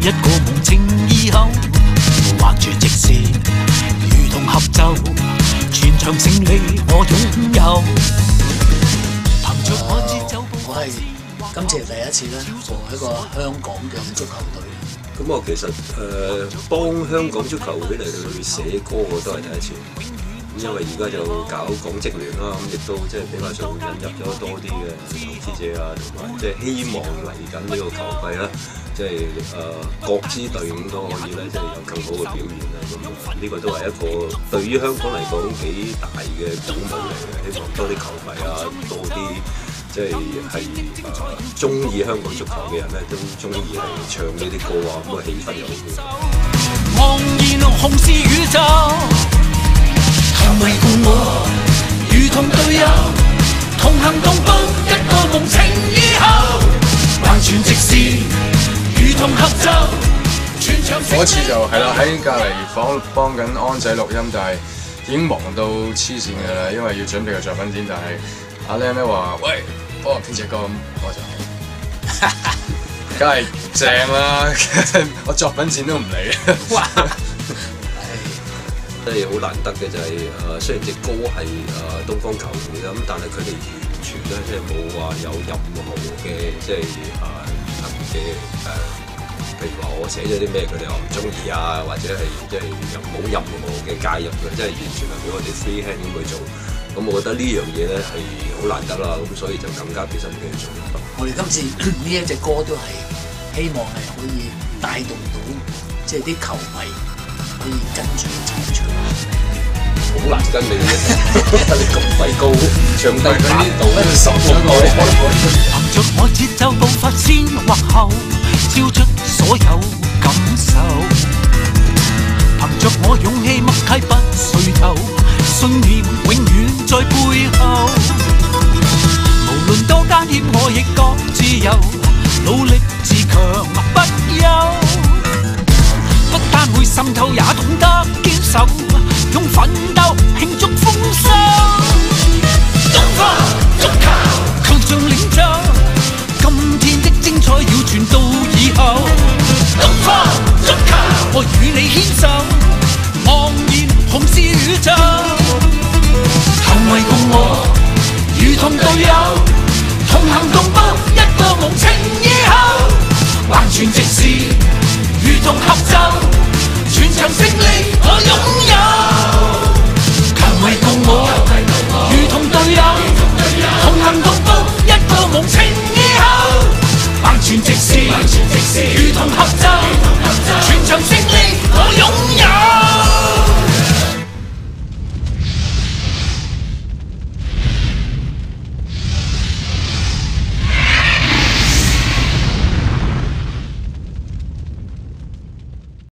一個夢情意口，橫住直線，如同合奏，全場勝利我擁有。憑着我節奏步伐。今次係第一次咧，做一個香港嘅足球隊。咁我其實幫香港足球會嚟去寫歌我都係第一次，因為而家就搞港職聯啦，咁亦都即係比較上引入咗多啲嘅投資者啊，同埋即係希望嚟緊呢個球季啦，即係各支隊伍都可以咧，即係有更好嘅表現啦。咁呢個都係一個對於香港嚟講幾大嘅鼓舞嚟嘅，希望多啲球迷啊，多啲。即係中意香港足球嘅人咧，都中意係唱呢啲歌啊，咁個氣氛又好。昂然紅是宇宙，球迷共我，如同隊友，同行同步，一個夢情以後，橫傳直線，如同合奏，全場勝利。嗰次就係啦，喺隔離房幫緊安仔錄音，但係已經忙到黐線㗎啦，因為要準備個作品展，但係阿 Lam 咧話：喂，幫我編隻歌咁，我就梗係正啦！我作品展都唔理。哇！真係好難得嘅就係雖然隻歌係東方球會啦，咁但係佢哋完全咧即係冇話有任何嘅即係特別嘅譬如話我寫咗啲咩，佢哋話唔中意啊，或者係即係又冇任何嘅介入嘅，即係完全係俾我哋 free hand 咁去做。咁我覺得呢樣嘢咧係好難得啦，咁所以就更加俾心機去做。我哋今次呢一隻歌都係希望係可以帶動到，即係啲球迷可以跟住一齊唱。好難跟你你咁鬼高，唱低8度，10度。憑着我節奏步伐先或後，超出所有感受。憑着我勇氣默契不垂頭，信念永遠在背後。無論多艱險，我亦覺自由，努力自強不休。不單會滲透，也懂得堅守，用奮鬥慶祝豐收。東方足球，強像領袖，今天的精彩要傳到以後。東方足球，我與你牽手，昂然紅是宇宙。球迷共我，如同隊友，同行同步，一個夢情以後，橫傳直線，如同合奏，全場勝利我擁有。球迷共我，如同隊友，同行同步，一個夢情以後，橫傳直線，如同合奏，全場勝利。